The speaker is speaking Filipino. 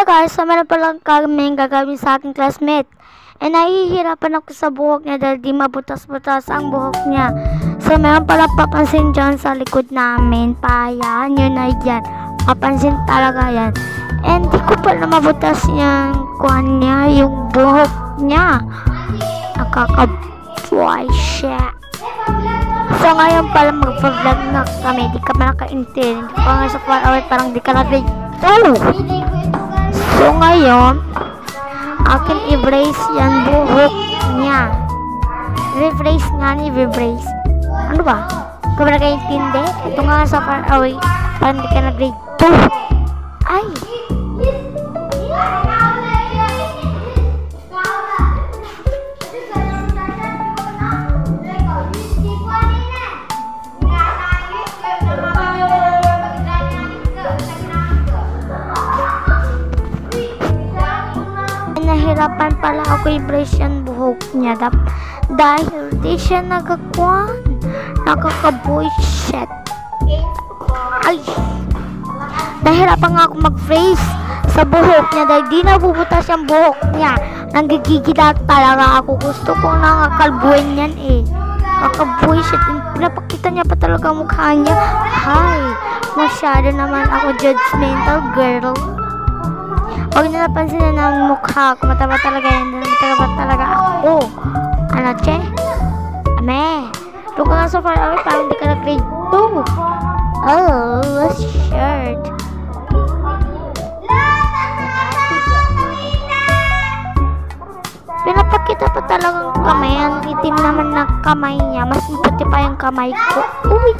Guys, so meron palang kaming gagawin sa aking classmate. Eh, nahihirapan ako sa buhok niya dahil di mabutas-butas ang buhok niya. So, meron palang papansin dyan sa likod namin. Payan, yun na yan. Papansin talaga yan. And di ko pala mabutas yung kuhan niya, yung buhok niya. Nakaka-boy siya. So, ngayon pala mag-vlog na kami. Di ka man naka-intend. Hindi pa nga sa far away, parang di ka na-grade 2. So, ngayon, akin i-brace yan buhok niya. Re-brace nga ni re-brace. Ano ba? Kung na kayo intindi, ito nga sa far away, parang di ka na grade 2. Ay! Nahirapan pala ako i-brace yung buhok niya dahil di siya nakaka-bullshit. Ay! Nahirapan nga ako mag-brace sa buhok niya dahil di nabubutas yung buhok niya. Nanggigigidal talaga ako. Gusto ko nakakalbuhin yan eh. Kaka-bullshit. Pinapakita niya pa talaga mukha niya. Hi! Masyado naman ako judgmental girl. Huwag na napansin na ng mukha ko. Mataba talaga yan. Mataba talaga ako. Ano, che? Ame. Doon ka nga so far away. Parang di ka na grade 2. Oh, shirt. Pinapakita pa talagang kamay. Ang itim naman na kamay niya. Mas maputi pa yung kamay ko. Uy!